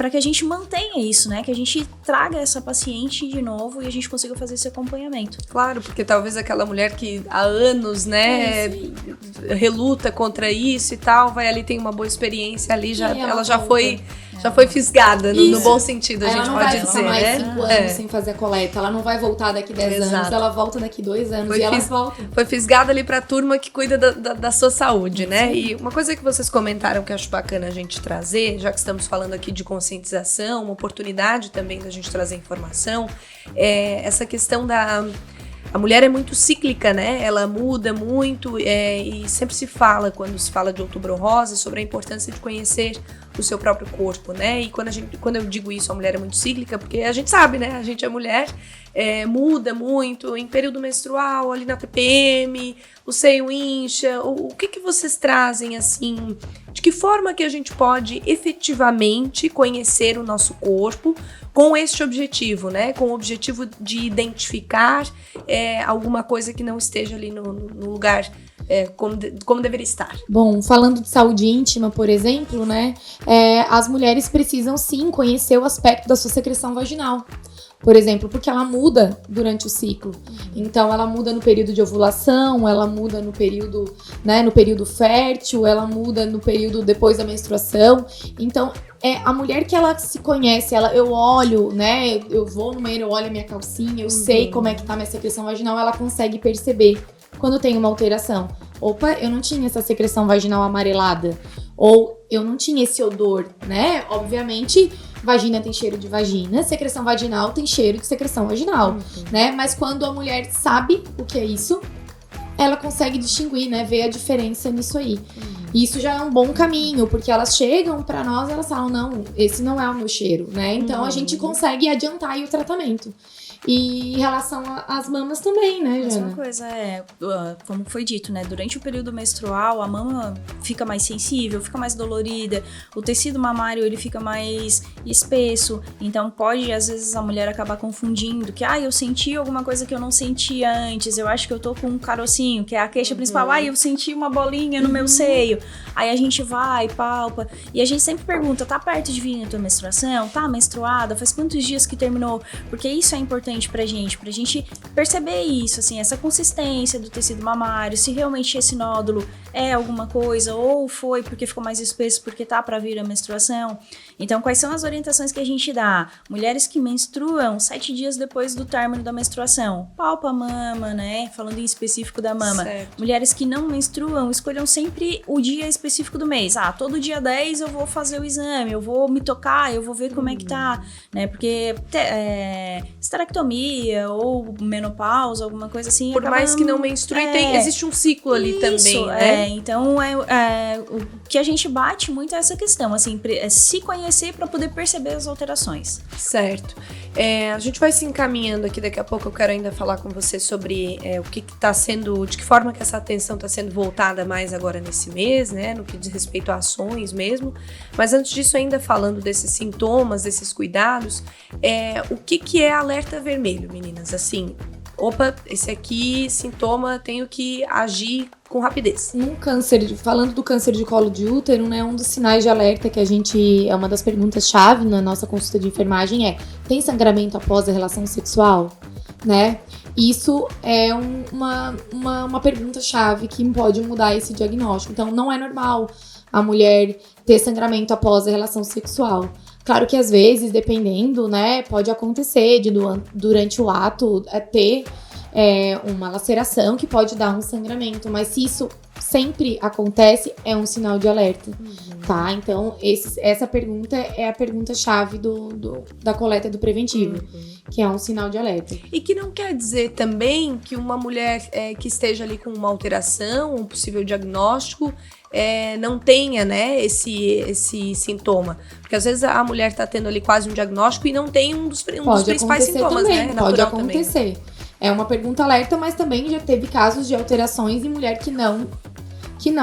que a gente mantenha isso, né? Que a gente traga essa paciente de novo e a gente consiga fazer esse acompanhamento. Claro, porque talvez aquela mulher que há anos, né, reluta contra isso e tal, vai ali, tem uma boa experiência ali, ela já foi fisgada, no bom sentido, a gente pode dizer, né? Ela não vai ficar mais 5 anos É. sem fazer a coleta, ela não vai voltar daqui 10 anos, Exato. ela volta daqui 2 anos e ela volta. Foi fisgada ali pra turma que cuida da sua saúde, né? Sim. E uma coisa que vocês comentaram que eu acho bacana a gente trazer, já que estamos falando aqui de conscientização, uma oportunidade também da gente trazer informação, é essa questão a mulher é muito cíclica, né? Ela muda muito e sempre se fala, quando se fala de Outubro Rosa, sobre a importância de conhecer o seu próprio corpo, né? E quando eu digo isso, a mulher é muito cíclica, porque a gente sabe, né? A gente é mulher, muda muito em período menstrual, ali na TPM, o seio incha. O que vocês trazem, assim? De que forma que a gente pode efetivamente conhecer o nosso corpo com este objetivo, né? Com o objetivo de identificar alguma coisa que não esteja ali no lugar como deveria estar. Bom, falando de saúde íntima, por exemplo, né? As mulheres precisam sim conhecer o aspecto da sua secreção vaginal. por exemplo, porque ela muda durante o ciclo. Então, ela muda no período de ovulação, ela muda no período, né, no período fértil, ela muda no período depois da menstruação. Então, a mulher que ela se conhece, eu olho, né, eu vou no banheiro, eu olho a minha calcinha, eu sei como é que tá minha secreção vaginal, ela consegue perceber quando tem uma alteração. Opa, eu não tinha essa secreção vaginal amarelada. Ou eu não tinha esse odor, né? Obviamente, vagina tem cheiro de vagina, secreção vaginal tem cheiro de secreção vaginal, né? Mas quando a mulher sabe o que é isso, ela consegue distinguir, né? Ver a diferença nisso aí. E isso já é um bom caminho, porque elas chegam pra nós e elas falam, não, esse não é o meu cheiro, né? Então a gente consegue adiantar aí o tratamento. E em relação às mamas também, né, Jana? Mesma coisa, como foi dito, né? Durante o período menstrual, a mama fica mais sensível, fica mais dolorida, o tecido mamário, ele fica mais espesso, então pode, às vezes, a mulher acabar confundindo, que, eu senti alguma coisa que eu não sentia antes, eu acho que eu tô com um carocinho, que é a queixa principal, eu senti uma bolinha no meu seio, aí a gente vai, palpa, e a gente sempre pergunta, tá perto de vir a tua menstruação? Tá menstruada? Faz quantos dias que terminou? Porque isso é importante pra gente perceber isso, assim, essa consistência do tecido mamário, se realmente esse nódulo é alguma coisa, ou foi porque ficou mais espesso porque tá pra vir a menstruação. Então, quais são as orientações que a gente dá? Mulheres que menstruam 7 dias depois do término da menstruação, palpa a mama, né? Falando em específico da mama. Certo. Mulheres que não menstruam, escolham sempre o dia específico do mês. Todo dia 10 eu vou fazer o exame, eu vou me tocar, eu vou ver como é que tá, né? Porque esterectomia ou menopausa, alguma coisa assim. Por mais que não menstrue, existe um ciclo ali também, né? Então, o que a gente bate muito é essa questão, assim, se conhecer para poder perceber as alterações. Certo. A gente vai se encaminhando aqui, daqui a pouco eu quero ainda falar com você sobre o que está sendo, de que forma que essa atenção está sendo voltada mais agora nesse mês, né, no que diz respeito a ações mesmo. Mas antes disso, ainda falando desses sintomas, desses cuidados, o que é alerta vermelho, meninas? Assim, opa, esse aqui, sintoma, tenho que agir com rapidez. Falando do câncer de colo de útero, né, um dos sinais de alerta que é uma das perguntas-chave na nossa consulta de enfermagem tem sangramento após a relação sexual, né? Isso é uma pergunta-chave que pode mudar esse diagnóstico. Então, não é normal a mulher ter sangramento após a relação sexual. Claro que às vezes, dependendo, né, pode acontecer durante o ato ter uma laceração que pode dar um sangramento, mas se isso sempre acontece, é um sinal de alerta, tá? Então, essa pergunta é a pergunta-chave da coleta do preventivo, que é um sinal de alerta. E que não quer dizer também que uma mulher que esteja ali com uma alteração, um possível diagnóstico, não tenha, né, esse sintoma. Porque às vezes a mulher tá tendo ali quase um diagnóstico e não tem um dos principais sintomas, também, né? Pode acontecer. Também. É uma pergunta alerta, mas também já teve casos de alterações em mulher que não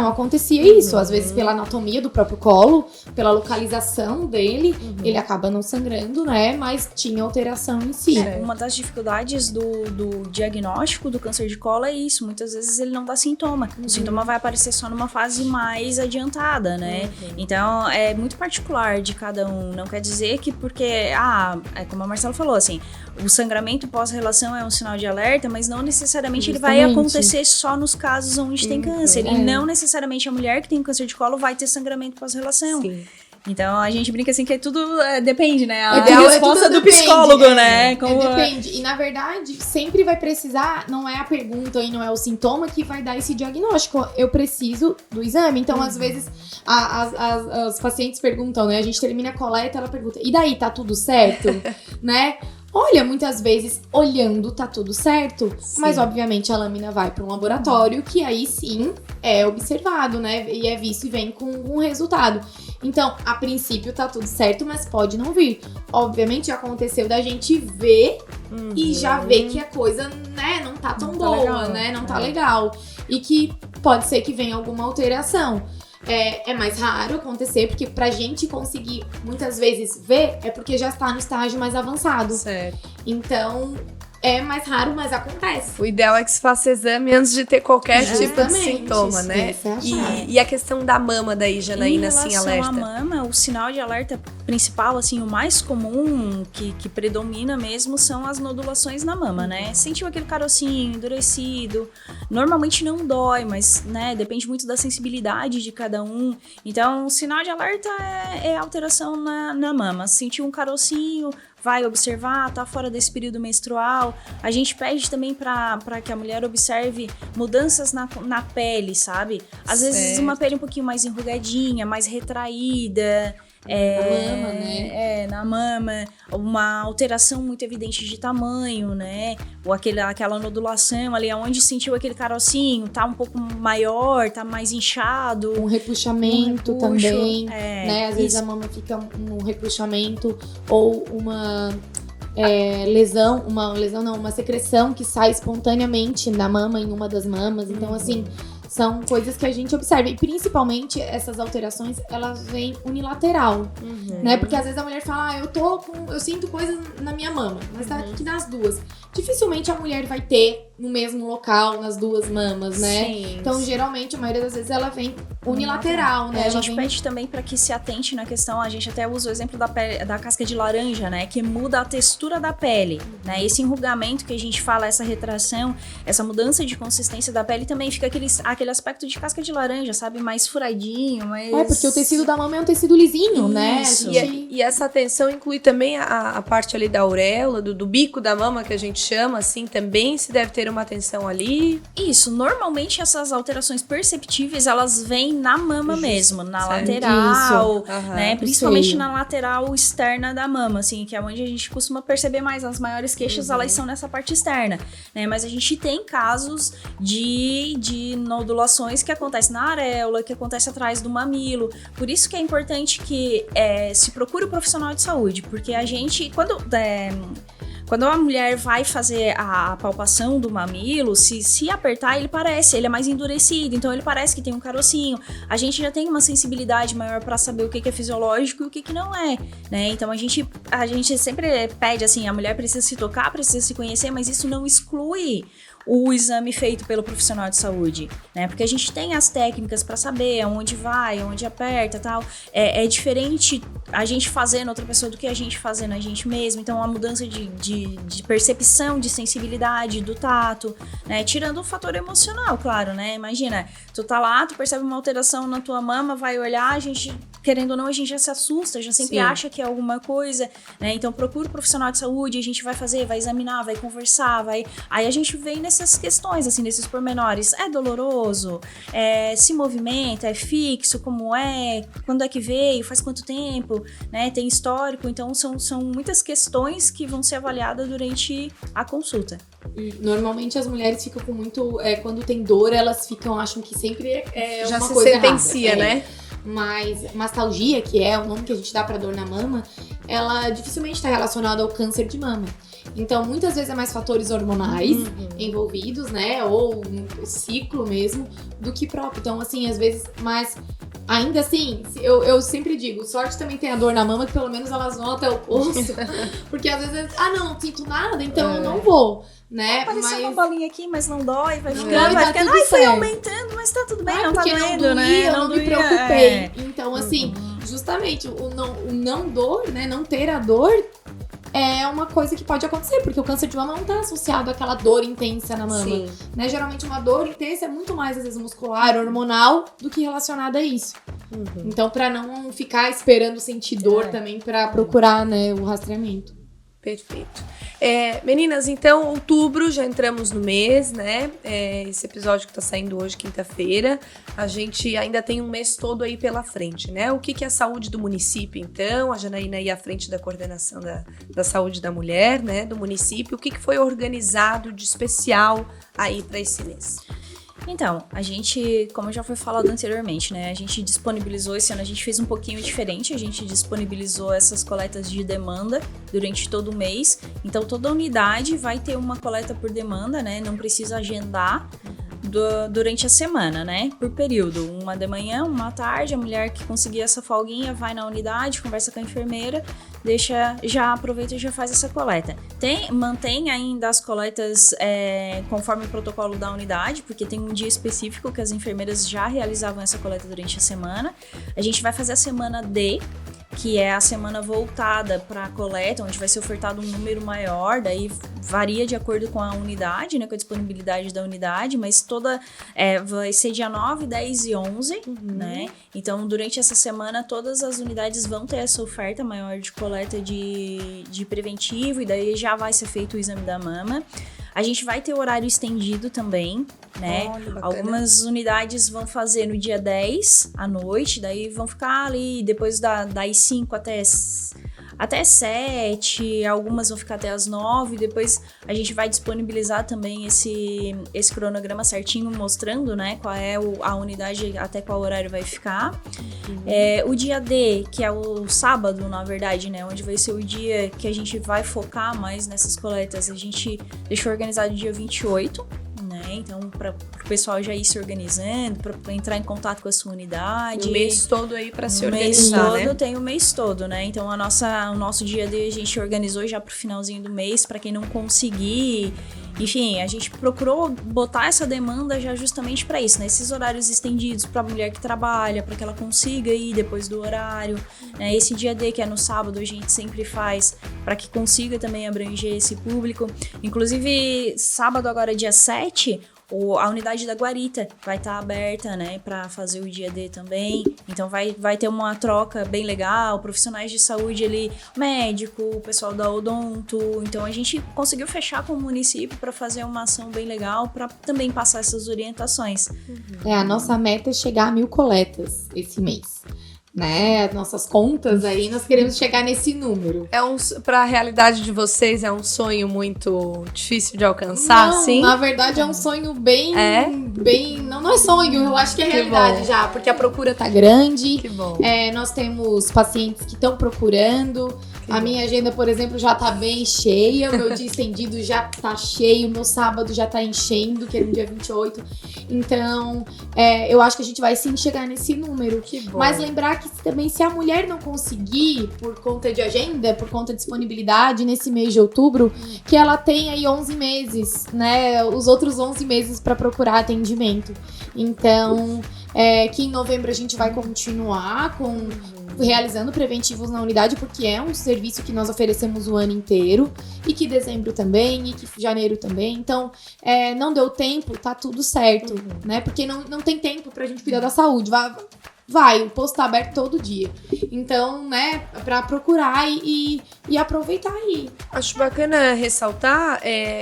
acontecia isso. Às vezes pela anatomia do próprio colo, pela localização dele, ele acaba não sangrando, né? Mas tinha alteração em si. Uma das dificuldades do diagnóstico do câncer de colo é isso. Muitas vezes ele não dá sintoma. O sintoma vai aparecer só numa fase mais adiantada, né? Então, é muito particular de cada um. Não quer dizer que porque, como a Marcela falou, assim, o sangramento pós-relação é um sinal de alerta, mas não necessariamente ele vai acontecer só nos casos onde tem câncer. E não necessariamente a mulher que tem câncer de colo vai ter sangramento pós-relação. Sim. Então, a gente brinca assim que tudo depende, né? A resposta do psicólogo, né? Depende. E, na verdade, sempre vai precisar, não é a pergunta e não é o sintoma que vai dar esse diagnóstico. Eu preciso do exame. Então, às vezes, as pacientes perguntam, né? A gente termina a coleta, ela pergunta, e daí, tá tudo certo? Né? Olha, muitas vezes, olhando, tá tudo certo, mas obviamente a lâmina vai para um laboratório que aí sim é observado, né? E é visto e vem com um resultado. Então, a princípio tá tudo certo, mas pode não vir. Obviamente, aconteceu da gente ver e já ver que a coisa, né, não tá tão boa, legal, né? Não tá legal. E que pode ser que venha alguma alteração. É mais raro acontecer, porque pra gente conseguir muitas vezes ver, é porque já está no estágio mais avançado. Certo. Então, é mais raro, mas acontece. O ideal é que se faça exame antes de ter qualquer tipo de sintoma, né? Essa é a chave. E a questão da mama daí, Janaína, assim, alerta? Em relação à mama, o sinal de alerta principal, assim, o mais comum, que predomina mesmo, são as nodulações na mama, né? Sentiu aquele carocinho endurecido, normalmente não dói, mas, né, depende muito da sensibilidade de cada um. Então, o sinal de alerta é alteração na mama. Sentiu um carocinho, vai observar, tá fora desse período menstrual. A gente pede também para que a mulher observe mudanças na pele, sabe? Às vezes uma pele um pouquinho mais enrugadinha, mais retraída. Na mama, né? Na mama, uma alteração muito evidente de tamanho, né? Ou aquela nodulação ali, onde sentiu aquele carocinho, tá um pouco maior, tá mais inchado. Um repuxamento também, né? Às vezes a mama fica um repuxamento ou uma uma secreção que sai espontaneamente da mama em uma das mamas. Então, assim, são coisas que a gente observa. E principalmente essas alterações, elas vêm unilateral, né? Porque às vezes a mulher fala, eu sinto coisas na minha mama, mas tá aqui nas duas. Dificilmente a mulher vai ter no mesmo local, nas duas mamas, né? Sim. Então, geralmente, a maioria das vezes ela vem unilateral, né? A gente pede também para que se atente na questão, a gente até usa o exemplo da casca de laranja, né? Que muda a textura da pele, né? Esse enrugamento que a gente fala, essa retração, essa mudança de consistência da pele também fica aquele aspecto de casca de laranja, sabe? Mais furadinho, mais... porque o tecido da mama é um tecido lisinho, né? E essa atenção inclui também a parte ali da auréola, do bico da mama, que a gente chama, assim, também se deve ter uma atenção ali. Isso, normalmente essas alterações perceptíveis, elas vêm na mama mesmo, na lateral, né? Principalmente na lateral externa da mama, assim, que é onde a gente costuma perceber mais. As maiores queixas, elas são nessa parte externa, né? Mas a gente tem casos de nodulações que acontecem na areola, que acontece atrás do mamilo. Por isso que é importante que se procure o profissional de saúde, porque a gente, quando a mulher vai fazer a palpação do mamilo, se apertar, ele é mais endurecido, então ele parece que tem um carocinho. A gente já tem uma sensibilidade maior para saber o que é fisiológico e o que não é, né? Então a gente sempre pede assim, a mulher precisa se tocar, precisa se conhecer, mas isso não exclui o exame feito pelo profissional de saúde, né? Porque a gente tem as técnicas para saber aonde vai, aonde aperta, tal. É diferente a gente fazer na outra pessoa do que a gente fazer na gente mesmo. Então, a mudança de percepção, de sensibilidade, do tato, né? Tirando o fator emocional, claro, né? Imagina, tu tá lá, tu percebe uma alteração na tua mama, vai olhar, a gente, querendo ou não, a gente já se assusta, já sempre acha que é alguma coisa, né? Então, procura o profissional de saúde, a gente vai examinar, vai conversar, aí a gente vem nessas questões, assim, nesses pormenores. É doloroso? Se movimenta? É fixo? Como é? Quando é que veio? Faz quanto tempo? Né? Tem histórico? Então, são muitas questões que vão ser avaliadas durante a consulta. Normalmente as mulheres ficam com muito... quando tem dor, elas acham que sempre é já uma se coisa sentencia, errada, né? Mas mastalgia, que é o nome que a gente dá pra dor na mama, ela dificilmente está relacionada ao câncer de mama. Então, muitas vezes é mais fatores hormonais envolvidos, né? Ou no ciclo mesmo, do que próprio. Então, assim, às vezes, mas ainda assim, eu sempre digo, sorte também tem a dor na mama, que pelo menos elas vão até o posto. Porque às vezes, não sinto nada, então eu não vou, né? Apareceu uma bolinha aqui, mas não dói, vai ficando, foi aumentando, mas tá tudo bem, não tá doendo, não né? Eu não me preocupei. Então, assim, justamente, o não dor, né? Não ter a dor é uma coisa que pode acontecer, porque o câncer de mama não tá associado àquela dor intensa na mama, né? Geralmente uma dor intensa é muito mais, às vezes, muscular, hormonal, do que relacionada a isso. Então, pra não ficar esperando sentir dor também, pra procurar, né, o rastreamento. Perfeito. Meninas, então, outubro, já entramos no mês, né? Esse episódio que tá saindo hoje, quinta-feira, a gente ainda tem um mês todo aí pela frente, né? O que é a saúde do município, então? A Janaína aí à frente da coordenação da saúde da mulher, né? Do município. O que foi organizado de especial aí para esse mês? Então, a gente, como já foi falado anteriormente, né, a gente disponibilizou, esse ano a gente fez um pouquinho diferente, a gente disponibilizou essas coletas de demanda durante todo o mês, então toda unidade vai ter uma coleta por demanda, né, não precisa agendar, durante a semana, né? Por período. Uma de manhã, uma à tarde. A mulher que conseguir essa folguinha vai na unidade, conversa com a enfermeira, já aproveita e já faz essa coleta. Mantém ainda as coletas conforme o protocolo da unidade, porque tem um dia específico que as enfermeiras já realizavam essa coleta durante a semana. A gente vai fazer a semana D, que é a semana voltada para a coleta, onde vai ser ofertado um número maior, daí varia de acordo com a unidade, né, com a disponibilidade da unidade, mas vai ser dia 9, 10 e 11, né? Então, durante essa semana, todas as unidades vão ter essa oferta maior de coleta de preventivo, e daí já vai ser feito o exame da mama. A gente vai ter horário estendido também, né? Olha, algumas unidades vão fazer no dia 10 à noite, daí vão ficar ali depois das 5 até 7, algumas vão ficar até as 9, depois a gente vai disponibilizar também esse cronograma certinho, mostrando, né, qual é a unidade, até qual horário vai ficar. O dia D, que é o sábado, na verdade, né, onde vai ser o dia que a gente vai focar mais nessas coletas, a gente deixou organizado o dia 28, né, então para o pessoal já ir se organizando, para entrar em contato com a sua unidade. O mês todo aí para se organizar, mês todo, né? Tem o mês todo, né? Então o nosso dia D a gente organizou já pro finalzinho do mês, para quem não conseguir. Enfim, a gente procurou botar essa demanda já justamente para isso, né? Esses horários estendidos para a mulher que trabalha, para que ela consiga ir depois do horário. Né? Esse dia D, que é no sábado, a gente sempre faz para que consiga também abranger esse público. Inclusive, sábado agora, dia 7, a unidade da Guarita vai estar aberta, né, para fazer o dia D também. Então vai ter uma troca bem legal, profissionais de saúde ali, médico, o pessoal da odonto. Então a gente conseguiu fechar com o município para fazer uma ação bem legal, para também passar essas orientações. A nossa meta é chegar a 1.000 coletas esse mês. Né, as nossas contas aí, nós queremos chegar nesse número. Para a realidade de vocês, é um sonho muito difícil de alcançar, não, sim? Na verdade é um sonho bem... Não é sonho, eu acho que é realidade já, porque a procura tá grande. Que bom. Nós temos pacientes que estão procurando. A minha agenda, por exemplo, já tá bem cheia, o meu dia estendido já tá cheio, o meu sábado já tá enchendo, que é no dia 28. Então, eu acho que a gente vai sim chegar nesse número. Que bom. Mas lembrar que também, se a mulher não conseguir, por conta de agenda, por conta de disponibilidade, nesse mês de outubro, que ela tem aí 11 meses, né? Os outros 11 meses para procurar atendimento. Então, que em novembro a gente vai continuar realizando preventivos na unidade, porque é um serviço que nós oferecemos o ano inteiro, e que dezembro também, e que janeiro também. Então, não deu tempo, tá tudo certo, né? Porque não tem tempo pra gente cuidar da saúde. O posto tá aberto todo dia. Então, né, pra procurar e aproveitar aí. Acho bacana ressaltar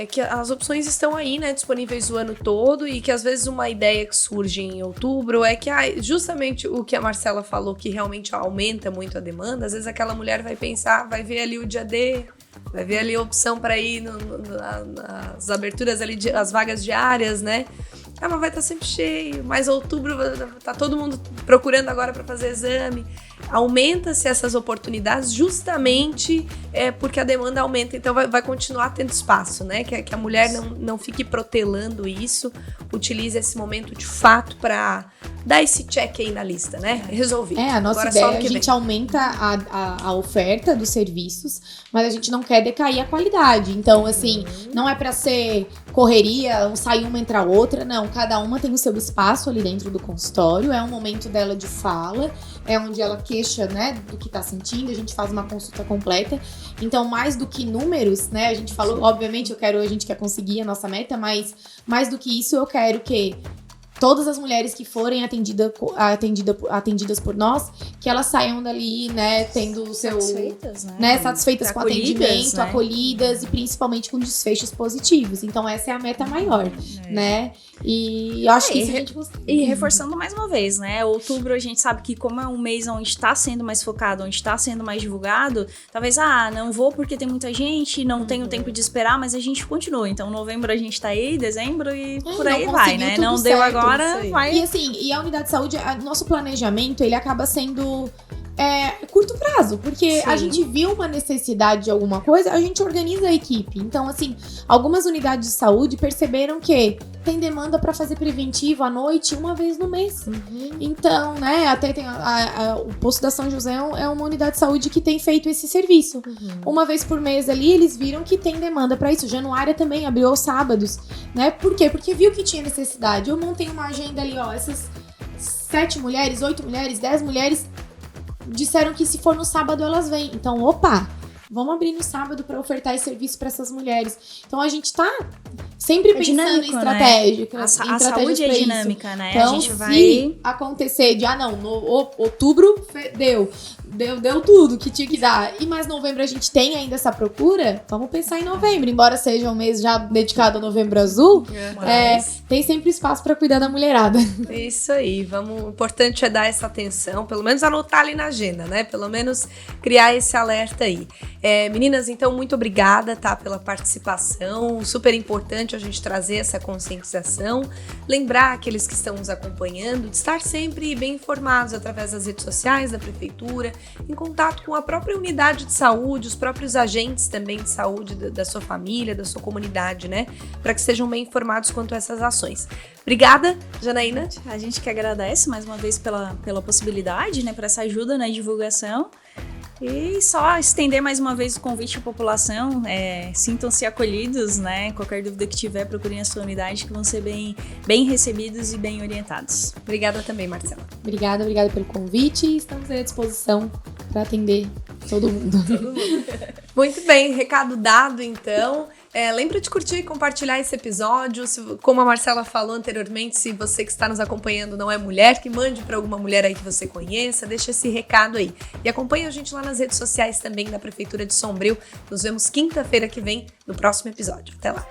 que as opções estão aí, né, disponíveis o ano todo, e que às vezes uma ideia que surge em outubro é que justamente o que a Marcela falou, que realmente aumenta muito a demanda. Às vezes aquela mulher vai pensar, vai ver ali o dia D, vai ver ali a opção para ir nas aberturas ali, as vagas diárias, né? Mas vai estar sempre cheio, mas outubro tá todo mundo procurando agora para fazer exame. Aumenta-se essas oportunidades justamente porque a demanda aumenta, então vai continuar tendo espaço, né? Que a mulher não fique protelando isso, utilize esse momento de fato para dar esse check aí na lista, né? Resolvi. A nossa agora ideia é a gente aumenta a oferta dos serviços, mas a gente não quer decair a qualidade. Então, assim, não é para ser correria, sair uma, entrar outra, não. Cada uma tem o seu espaço ali dentro do consultório, é um momento dela de fala, é onde ela queixa, né, do que tá sentindo, a gente faz uma consulta completa. Então, mais do que números, né, a gente falou, obviamente, a gente quer conseguir a nossa meta, mas mais do que isso, eu quero que todas as mulheres que forem atendidas por nós, que elas saiam dali, né, tendo o seu... Satisfeitas com o atendimento, né? Acolhidas, e principalmente com desfechos positivos. Então, essa é a meta maior, né? E eu acho que isso a gente consegue. E reforçando mais uma vez, né? Outubro a gente sabe que, como é um mês onde está sendo mais focado, onde está sendo mais divulgado, talvez, não vou porque tem muita gente, não tenho tempo de esperar, mas a gente continua. Então, novembro a gente tá aí, dezembro e por aí vai, né? Não deu certo, agora, vai. E assim, a unidade de saúde, nosso planejamento, ele acaba sendo curto prazo, porque Sim. a gente viu uma necessidade de alguma coisa, a gente organiza a equipe. Então, assim, algumas unidades de saúde perceberam que tem demanda para fazer preventivo à noite uma vez no mês. Então, né, até tem o Posto da São José é uma unidade de saúde que tem feito esse serviço. Uma vez por mês ali, eles viram que tem demanda para isso. Januária também abriu aos sábados, né? Por quê? Porque viu que tinha necessidade. Eu montei uma agenda ali, ó, essas 7 mulheres, 8 mulheres, 10 mulheres disseram que se for no sábado elas vêm. Então, opa, vamos abrir no sábado para ofertar esse serviço para essas mulheres. Então, a gente tá sempre pensando dinâmico, em estratégia. Né? A saúde é dinâmica, né? Então, a gente vai... se acontecer de, no outubro deu tudo que tinha que dar. E mais novembro a gente tem ainda essa procura, vamos pensar em novembro. Embora seja um mês já dedicado ao Novembro Azul, tem sempre espaço para cuidar da mulherada. Isso aí, o importante é dar essa atenção, pelo menos anotar ali na agenda, né? Pelo menos criar esse alerta aí. Meninas, então, muito obrigada, tá, pela participação. Super importante a gente trazer essa conscientização. Lembrar aqueles que estão nos acompanhando de estar sempre bem informados através das redes sociais da prefeitura, em contato com a própria unidade de saúde, os próprios agentes também de saúde da sua família, da sua comunidade, né? Para que sejam bem informados quanto a essas ações. Obrigada, Janaína. A gente que agradece mais uma vez pela possibilidade, né? Por essa ajuda na divulgação. E só estender mais uma vez o convite à população, sintam-se acolhidos, né? Qualquer dúvida que tiver, procurem a sua unidade, que vão ser bem recebidos e bem orientados. Obrigada também, Marcela. Obrigada pelo convite e estamos à disposição para atender todo mundo. Muito bem, recado dado então. Lembra de curtir e compartilhar esse episódio. Como a Marcela falou anteriormente, se você que está nos acompanhando não é mulher, que mande para alguma mulher aí que você conheça, deixa esse recado aí. E acompanha a gente lá nas redes sociais também da Prefeitura de Sombrio. Nos vemos quinta-feira que vem no próximo episódio. Até lá!